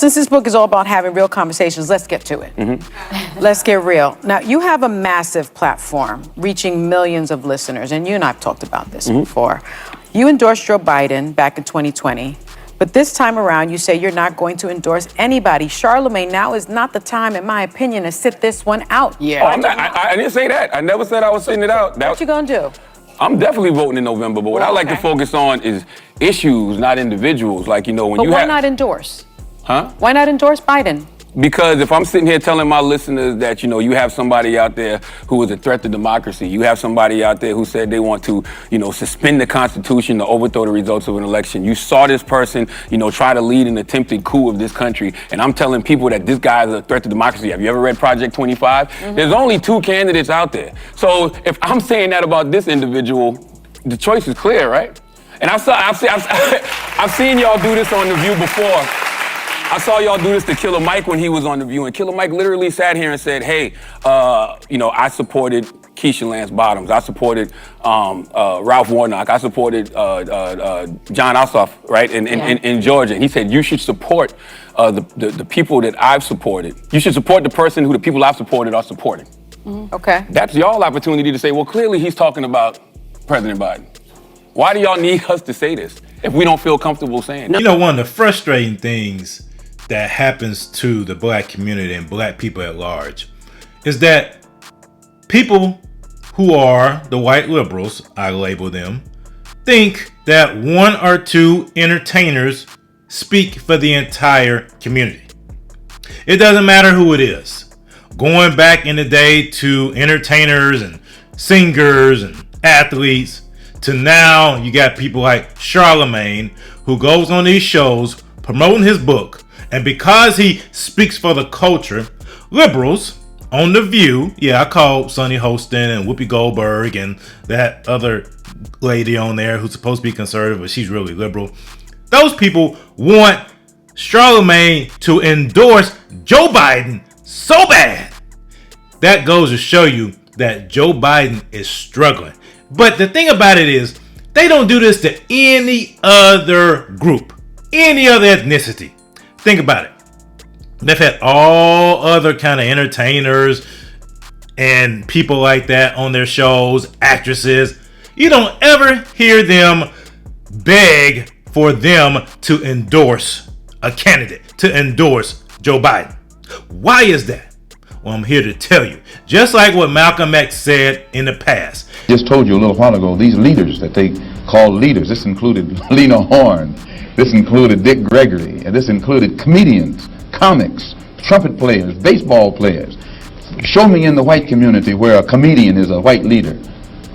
Since this book is all about having real conversations, let's get to it. Let's get real. Now, you have a massive platform reaching millions of listeners, and you and I have talked about this before. You endorsed Joe Biden back in 2020, but this time around, you say you're not going to endorse anybody. Charlemagne, now is not the time, in my opinion, to sit this one out. Yeah. I didn't say that. I never said I was sitting it out. What you gonna do? I'm definitely voting in November, but what I like to focus on is issues, not individuals. Like, you know, when But why not endorse? Huh? Why not endorse Biden? Because if I'm sitting here telling my listeners that, you know, you have somebody out there who is a threat to democracy, you have somebody out there who said they want to, you know, suspend the Constitution to overthrow the results of an election. You saw this person, you know, try to lead an attempted coup of this country, and I'm telling people that this guy is a threat to democracy. Have you ever read Project 25? There's only 2 candidates out there. So if I'm saying that about this individual, the choice is clear, right? And I've seen y'all do this on The View before. I saw y'all do this to Killer Mike when he was on The View, and Killer Mike literally sat here and said, hey, you know, I supported Keisha Lance Bottoms. I supported Ralph Warnock. I supported John Ossoff, right, in Georgia. And he said, you should support the people that I've supported. You should support the person who the people I've supported are supporting. Okay. That's y'all opportunity to say, well, clearly he's talking about President Biden. Why do y'all need us to say this if we don't feel comfortable saying it? You know, one of the frustrating things that happens to the black community and black people at large is that people who are the white liberals, I label them, think that 1 or 2 entertainers speak for the entire community. It doesn't matter who it is. Going back in the day to entertainers and singers and athletes, to now you got people like Charlemagne who goes on these shows promoting his book. And because he speaks for the culture, liberals on The View, I called Sonny Hostin and Whoopi Goldberg and that other lady on there who's supposed to be conservative, but she's really liberal. Those people want Charlemagne to endorse Joe Biden so bad. That goes to show you that Joe Biden is struggling. But the thing about it is, they don't do this to any other group, any other ethnicity. Think about it. They've had all other kind of entertainers and people like that on their shows, actresses. You don't ever hear them beg for them to endorse a candidate, to endorse Joe Biden. Why is that? Well, I'm here to tell you. Just like what Malcolm X said in the past. Just told you a little while ago, these leaders that they call leaders, this included Lena Horne, this included Dick Gregory, and this included comedians, comics, trumpet players, baseball players. Show me in the white community where a comedian is a white leader.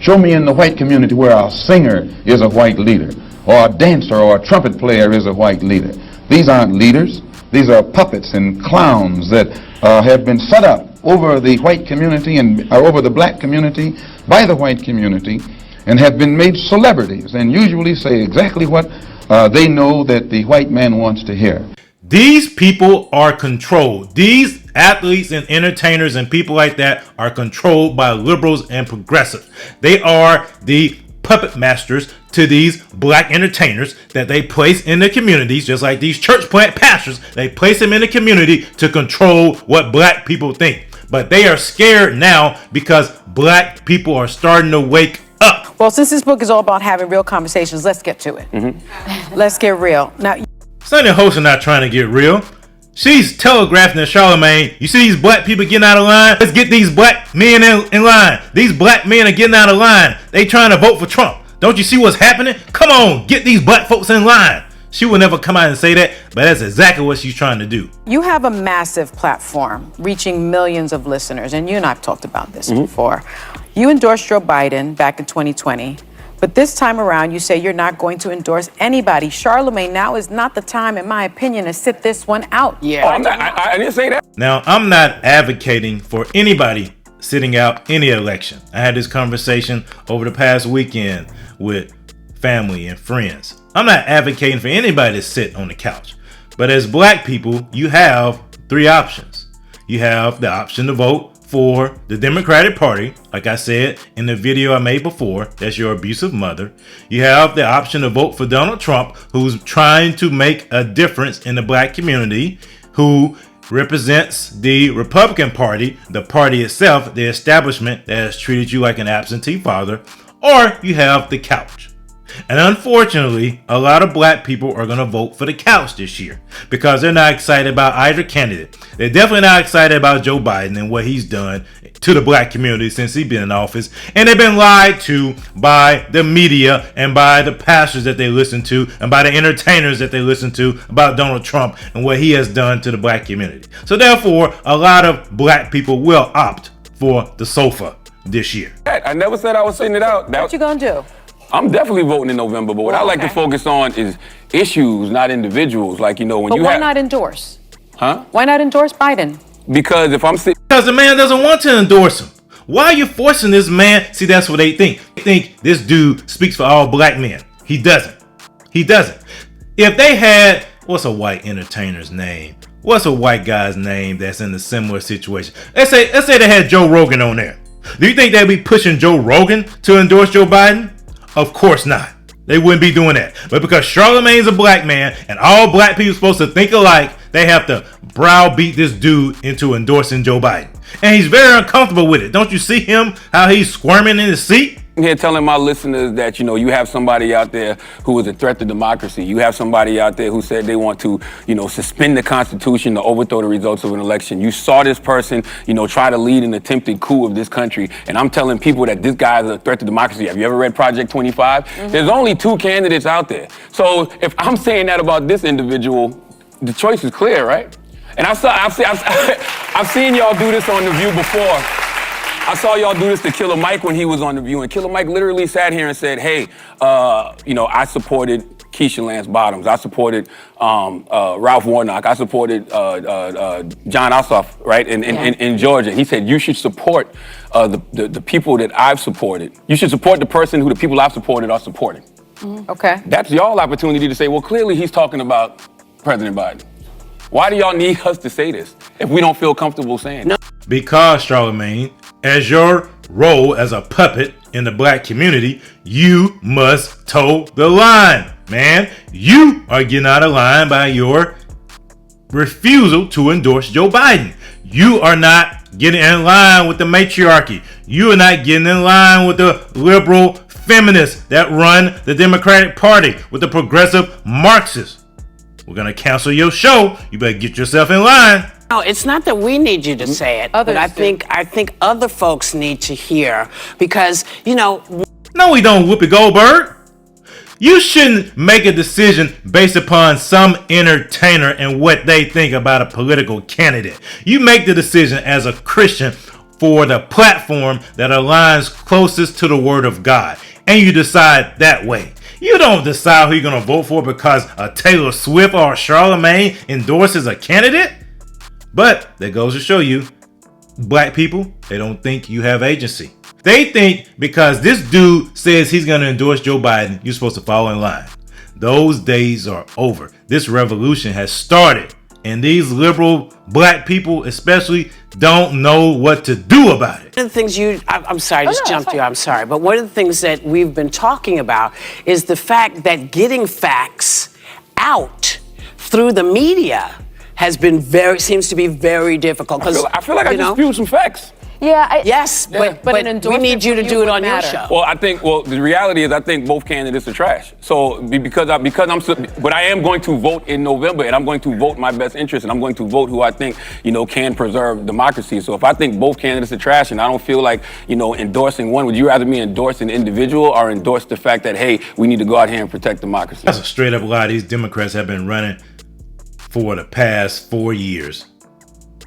Show me in the white community where a singer is a white leader, or a dancer or a trumpet player is a white leader. These aren't leaders. These are puppets and clowns that have been set up over the white community and over the black community by the white community and have been made celebrities and usually say exactly what they know that the white man wants to hear. These people are controlled. These athletes and entertainers and people like that are controlled by liberals and progressives. They are the puppet masters to these black entertainers that they place in the communities, just like these church plant pastors. They place them in the community to control what black people think. But they are scared now because black people are starting to wake up. Well, since this book is all about having real conversations, let's get to it. Let's get real. Now, Sonny Host are not trying to get real. She's telegraphing to Charlemagne, you see these black people getting out of line? Let's get these black men in line. These black men are getting out of line. They trying to vote for Trump. Don't you see what's happening? Come on, get these black folks in line. She would never come out and say that, but that's exactly what she's trying to do. you have a massive platform reaching millions of listeners, and you and I have talked about this before. You endorsed Joe Biden back in 2020. But this time around, you say you're not going to endorse anybody. Charlemagne, now is not the time, in my opinion, to sit this one out. Yeah, I didn't say that. Now, I'm not advocating for anybody sitting out any election. I had this conversation over the past weekend with family and friends. I'm not advocating for anybody to sit on the couch. But as black people, you have three options. You have the option to vote for the Democratic Party, like I said in the video I made before, that's your abusive mother. You have the option to vote for Donald Trump, who's trying to make a difference in the black community. who represents the Republican Party, the party itself, the establishment that has treated you like an absentee father, or you have the couch. And unfortunately, a lot of black people are going to vote for the couch this year because they're not excited about either candidate. They're definitely not excited about Joe Biden and what he's done to the black community since he's been in office. And they've been lied to by the media and by the pastors that they listen to and by the entertainers that they listen to about Donald Trump and what he has done to the black community. So therefore, a lot of black people will opt for the sofa this year. I never said I was sitting it out. What you gonna do? I'm definitely voting in November, but what I like to focus on is issues, not individuals. Like, you know, when but you why not endorse? Huh? Why not endorse Biden? Because if I'm sitting... Because the man doesn't want to endorse him. Why are you forcing this man? See, that's what they think. They think this dude speaks for all black men. He doesn't. He doesn't. If they had, what's a white entertainer's name? What's a white guy's name that's in a similar situation? Let's say they had Joe Rogan on there. Do you think they'd be pushing Joe Rogan to endorse Joe Biden? Of course not. They wouldn't be doing that. But because Charlemagne's a black man and all black people are supposed to think alike, they have to browbeat this dude into endorsing Joe Biden. And he's very uncomfortable with it. Don't you see him, how he's squirming in his seat? I'm here telling my listeners that, you know, you have somebody out there who is a threat to democracy. You have somebody out there who said they want to, you know, suspend the Constitution to overthrow the results of an election. You saw this person, you know, try to lead an attempted coup of this country. And I'm telling people that this guy is a threat to democracy. Have you ever read Project 25? Mm-hmm. There's only 2 candidates out there. So if I'm saying that about this individual, the choice is clear, right? And I've seen y'all do this on The View before. I saw y'all do this to Killer Mike when he was on The View, and Killer Mike literally sat here and said, hey, you know, I supported Keisha Lance Bottoms. I supported Ralph Warnock. I supported John Ossoff, right, in Georgia. He said, you should support the people that I've supported. You should support the person who the people I've supported are supporting. Mm-hmm. Okay. That's y'all opportunity to say, well, clearly he's talking about President Biden. Why do y'all need us to say this if we don't feel comfortable saying it? Because, Charlemagne, as your role as a puppet in the black community, you must toe the line, man. You are getting out of line by your refusal to endorse Joe Biden. You are not getting in line with the matriarchy. You are not getting in line with the liberal feminists that run the Democratic Party, with the progressive Marxists. We're going to cancel your show. You better get yourself in line. No, it's not that we need you to say it, but I think other folks need to hear because, you know... No, we don't, Whoopi Goldberg. You shouldn't make a decision based upon some entertainer and what they think about a political candidate. You make the decision as a Christian for the platform that aligns closest to the Word of God, and you decide that way. You don't decide who you're going to vote for because a Taylor Swift or a Charlemagne endorses a candidate. But that goes to show you, black people, they don't think you have agency. They think because this dude says he's going to endorse Joe Biden, you're supposed to fall in line. Those days are over. This revolution has started. And these liberal black people especially don't know what to do about it. One of the things I'm sorry, I just jumped you, I'm sorry. But one of the things that we've been talking about is the fact that getting facts out through the media has been seems to be very difficult. I feel like I just spewed some facts. Yeah. Yes, but we need you to do it on your show. Well, the reality is I think both candidates are trash. So but I am going to vote in November, and I'm going to vote my best interest, and I'm going to vote who I think, you know, can preserve democracy. So if I think both candidates are trash and I don't feel like, you know, endorsing one, would you rather me endorse an individual or endorse the fact that, hey, we need to go out here and protect democracy? That's a straight up lie. These Democrats have been running for the past 4 years.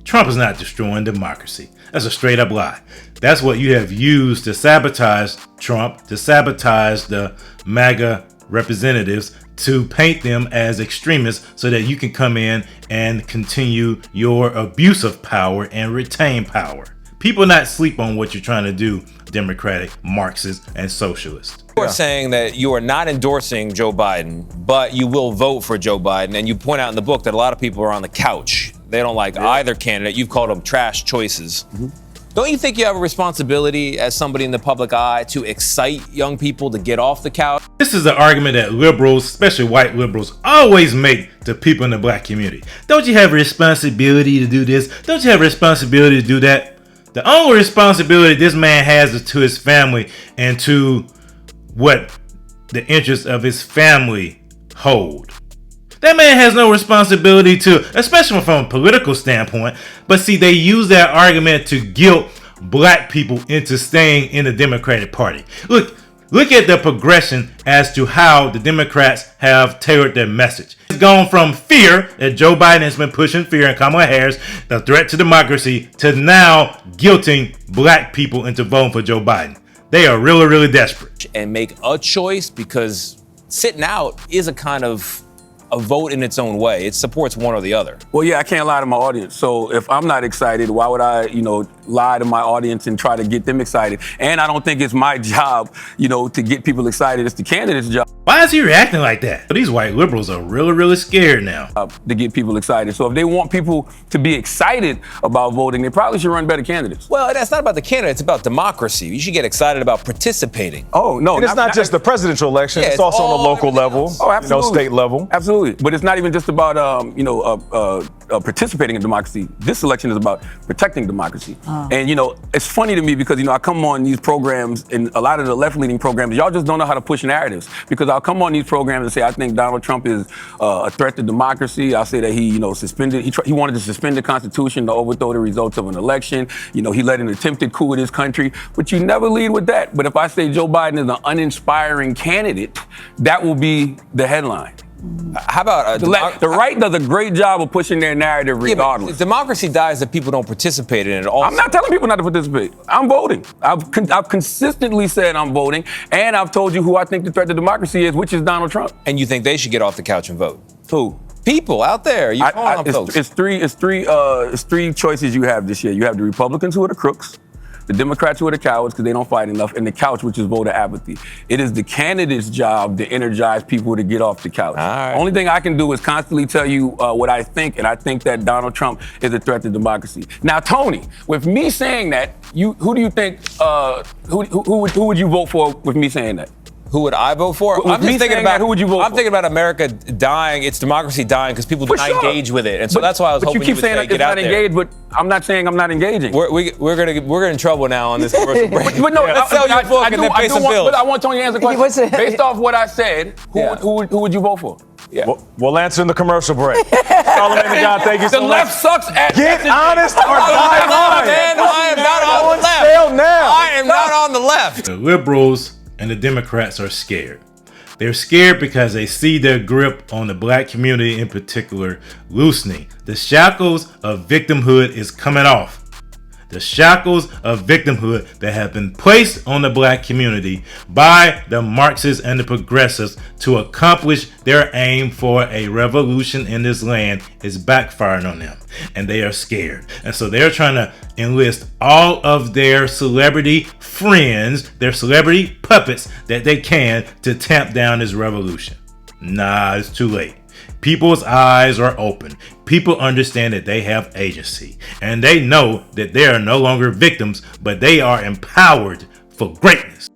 Trump is not destroying democracy. That's a straight up lie. That's what you have used to sabotage Trump, to sabotage the MAGA representatives, to paint them as extremists so that you can come in and continue your abuse of power and retain power. People not sleep on what you're trying to do, Democratic, Marxist, and socialist. You are saying that you are not endorsing Joe Biden, but you will vote for Joe Biden. And you point out in the book that a lot of people are on the couch. They don't like either candidate. You've called them trash choices. Mm-hmm. Don't you think you have a responsibility as somebody in the public eye to excite young people to get off the couch? This is the argument that liberals, especially white liberals, always make to people in the black community. Don't you have a responsibility to do this? Don't you have a responsibility to do that? The only responsibility this man has is to his family and to what the interests of his family hold. That man has no responsibility to, especially from a political standpoint. But see, they use that argument to guilt black people into staying in the Democratic Party. Look at the progression as to how the Democrats have tailored their message. It's gone from fear that Joe Biden has been pushing fear and Kamala Harris, the threat to democracy, to now guilting black people into voting for Joe Biden. They are really, really desperate. And make a choice, because sitting out is a kind of a vote in its own way. It supports one or the other. Well, yeah, I can't lie to my audience. So if I'm not excited, why would I, lie to my audience and try to get them excited? And I don't think it's my job, to get people excited. It's the candidate's job. Why is he reacting like that? These white liberals are really, really scared now. To get people excited. So if they want people to be excited about voting, they probably should run better candidates. Well, that's not about the candidate. It's about democracy. You should get excited about participating. Oh, no. And it's not just the presidential election. Yeah, it's also on the local level, Oh, absolutely. state level. Absolutely. But it's not even just about, participating in democracy. This election is about protecting democracy. And, it's funny to me because, I come on these programs and a lot of the left-leaning programs, y'all just don't know how to push narratives. Because I'll come on these programs and say, I think Donald Trump is a threat to democracy. I'll say that he, he wanted to suspend the Constitution to overthrow the results of an election. He led an attempted coup in this country. But you never lead with that. But if I say Joe Biden is an uninspiring candidate, that will be the headline. How about the right does a great job of pushing their narrative regardless. Democracy dies if people don't participate in it. Also, I'm not telling people not to participate. I'm voting. I've consistently said I'm voting, and I've told you who I think the threat to democracy is, which is Donald Trump. And you think they should get off the couch and vote? Who? People out there. You calling on folks. It's three choices you have this year. You have the Republicans, who are the crooks, the Democrats, who are the cowards because they don't fight enough, and the couch, which is voter apathy. It is the candidate's job to energize people to get off the couch. All right. Only thing I can do is constantly tell you what I think, and I think that Donald Trump is a threat to democracy. Now, Tony, with me saying that, who do you think, who would you vote for with me saying that? Who would I vote for? I'm just thinking about who would you vote for? I'm thinking about America dying, its democracy dying, because people do not engage with it, and so that's why I was hoping you keep would saying say, it's get out not there. engaged, but I'm not saying I'm not engaging. We're in trouble now on this commercial break. But no, let's sell your book and then pay some bills. But I want Tony to answer the question. Based off what I said, who would you vote for? Yeah. We'll answer in the commercial break. Charlemagne and John, thank you so The much. left sucks at Get honest or die lying. I am not on the left. Sale now. I am not on the left. The liberals and the Democrats are scared. They're scared because they see their grip on the black community in particular loosening. The shackles of victimhood is coming off. The shackles of victimhood that have been placed on the black community by the Marxists and the progressives to accomplish their aim for a revolution in this land is backfiring on them. And they are scared. And so they're trying to enlist all of their celebrity friends, their celebrity puppets that they can to tamp down this revolution. Nah, it's too late. People's eyes are open. People understand that they have agency. And they know that they are no longer victims, but they are empowered for greatness.